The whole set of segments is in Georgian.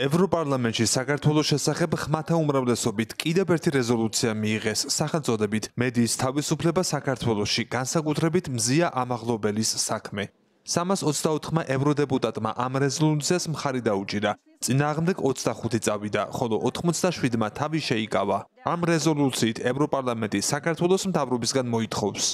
ევროპარლამენტში საქართველოს შესახებ ხმათა უმრავლესობით კიდევ ერთი რეზოლუცია მიიღეს სახელწოდებით მედიის თავისუფლება საქართველოში, განსაკუთრებით მზია ამაღლობელის საქმე. 324 ევროდეპუტატმა ამ რეზოლუციას მხარი დაუჭირა. წინააღმდეგ 25 წავიდა, ხოლო 87-მა თავი შეიკავა. ამ რეზოლუციით ევროპარლამენტი საქართველოს მთავრობისგან მოითხოვს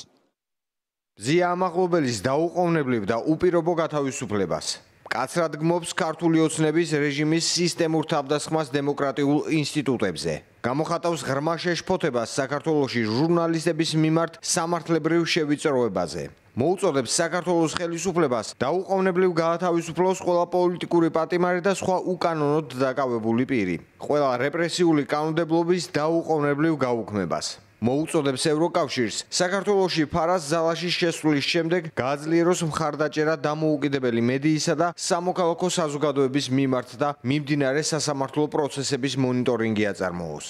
მზია ამაღლობელის დაუყოვნებლივ და უპირობო გათავისუფლებას. კაცრად გმობს ქართული ოცნების რეჟიმის სისტემურ თავდასხმას დემოკრატიულ ინსტიტუტებზე. გამოხატავს ღრმა შეშფოთებას საქართველოში ჟურნალისტების მიმართ სამართლებრივ შევიწროებაზე. მოუწოდებს საქართველოს ხელისუფლებას დაუყოვნებლივ გაათავისუფლოს ყველა პოლიტიკური პატიმარი და სხვა უკანონოდ დაკავებული პირი. ყველა რეპრესიული კანონმდებლობის დაუყოვნებლივ გაუქმებას. მოუწოდებს ევროკავშირს საქართველოში ფარას ზალაში შესვლის შემდეგ გააძლიეროს მხარდაჭერა დამოუკიდებელი მედიისა და სამოქალაქო საზოგადოების მიმართ და მიმდინარე სასამართლო პროცესების მონიტორინგი აწარმოოს.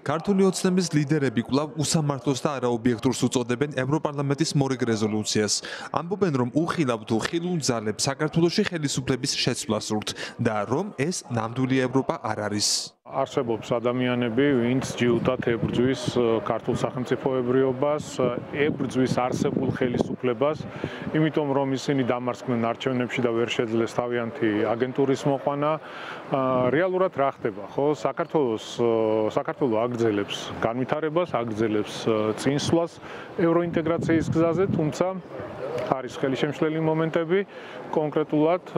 ქართული ოცნების ლიდერები კვლავ უსამართლოს და არაობიექტურს უწოდებენ ევროპარლამენტის მორიგ რეზოლუციას. ამბობენ, რომ უხილავ თუ ხილულ ძალებს საქართველოში ხელისუფლების შეცვლა სურთ და რომ ეს ნამდვილი ევროპა არ არის. არსებობს ადამიანები, ვინც ჯიუტად ებრძვის ქართულ სახელმწიფოებრიობას, ებრძვის არსებულ ხელისუფლებას, იმიტომ რომ ისინი დამარცხდნენ არჩევნებში და ვერ შეძლეს თავიანთი აგენტურის მოყვანა. რეალურად რა ხდება, ხო? საქართველო აგრძელებს განვითარებას, აგრძელებს წინსვლას ევროინტეგრაციის გზაზე, თუმცა არის ხელისშემშლელი მომენტები, კონკრეტულად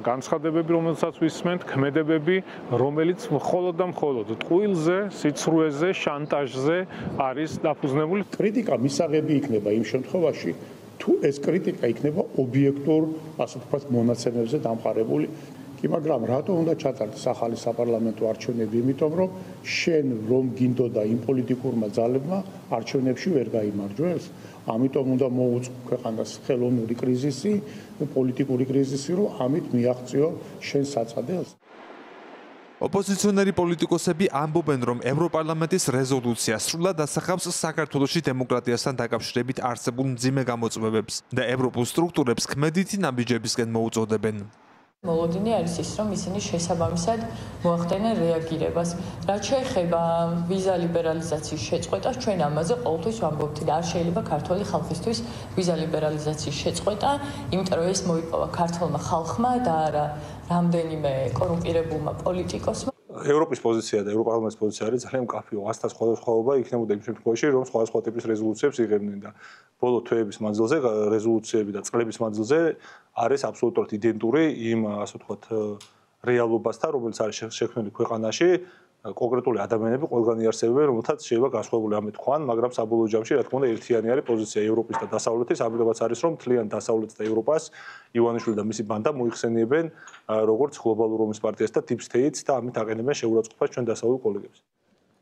განცხადებები, რომელსაც ვისმენთ, ქმედებები, რომელიც მხოლოდ და მხოლოდ ტყუილზე, სიცრუეზე, შანტაჟზე არის დაფუძნებული. კრიტიკა მისაღები იქნება იმ შემთხვევაში, თუ ეს კრიტიკა იქნება ობიექტურ, ასე ვთქვათ, მონაცემებზე დამყარებული. კი, მაგრამ რატო უნდა ჩატარდეს ახალი საპარლამენტო არჩევნები? იმიტომ რომ შენ რომ გინდოდა იმ პოლიტიკურმა ძალებმა არჩევნებში ვერ გაიმარჯვებს. ამიტომ უნდა მოუწყო ქვეყანას ხელოვნური კრიზისი, პოლიტიკური კრიზისი, რომ ამით მიაღწიო შენ საწადელს. ოპოზიციონერი პოლიტიკოსები ამბობენ, რომ ევროპარლამენტის რეზოლუცია სრულად ასახავს საქართველოში დემოკრატიასთან დაკავშირებით არსებულ მძიმე გამოწვევებს და ევროპულ სტრუქტურებს ქმედითი ნაბიჯებისკენ მოუწოდებენ. მოლოდინი არის ის, რომ ისინი შესაბამისად მოახდენენ რეაგირებას. რაც შეეხება ვიზა ლიბერალიზაციის შეწყვეტას, ჩვენ ამაზე ყოველთვის ვამბობთ და არ შეიძლება ქართული ხალხისთვის ვიზა ლიბერალიზაციის შეწყვეტა, იმიტომ რომ ეს მოიპოვა ქართულმა ხალხმა და არა რამდენიმე კორუმპირებულმა პოლიტიკოსმა. ევროპის პოზიცია და ევროპარლამენტის პოზიცია არის ძალიან მკაფიო. ასთან სხვადასხვაობა იქნებოდა იმ შემთხვევაში, რომ სხვადასხვა ტიპის რეზოლუციებს იღებდნენ და ბოლო თვეების მანძილზე რეზოლუციები და წლების მანძილზე არის აბსოლუტურად იდენტური იმ, ასე ვთქვათ, რეალობასთან, რომელიც არის შექმნილი ქვეყანაში. კონკრეტული ადამიანები ყველგანი არსებობენ, რომელთაც შეიძლება განსხვავებული ამით თქვან, მაგრამ საბოლოო ჯამში, რა თქმა უნდა, ერთიანი არის პოზიცია ევროპის და დასავლეთის. ამიტომაც არის, რომ მთლიან დასავლეთს და ევროპას ივანიშვილი და მისი ბანდა მოიხსენიებენ როგორც გლობალურ ომის პარტიას და deep state-ს და ამით აყენებენ შეურაცხყოფას ჩვენ დასავლურ კოლეგებს.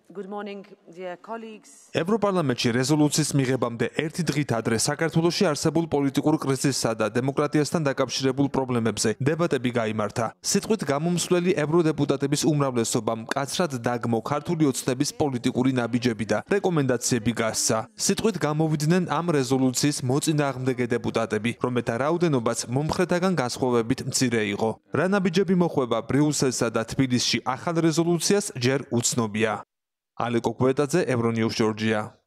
Good morning, dear colleagues. ევროპარლამენტში რეზოლუციის მიღებამდე ერთი დღით ადრე საქართველოში არსებულ პოლიტიკურ კრიზისსა და დემოკრატიასთან დაკავშირებულ პრობლემებზე დებატები გაიმართა. სიტყვით გამომსვლელი ევროდეპუტატების უმრავლესობამ მკაცრად დაგმო ქართული ოცნების პოლიტიკური ნაბიჯები და რეკომენდაციები გასცა. სიტყვით გამოვიდნენ ამ რეზოლუციის მოწინააღმდეგე დეპუტატები, რომელთა რაოდენობაც მომხრეთაგან განსხვავებით მცირე იყო. რა ნაბიჯები მოხვება ბრიუსელსა და თბილისში ახალ რეზოლუციას ჯერ უცნობია. ალეკო კვეტაძე, ევრონიუს, ჯორჯია.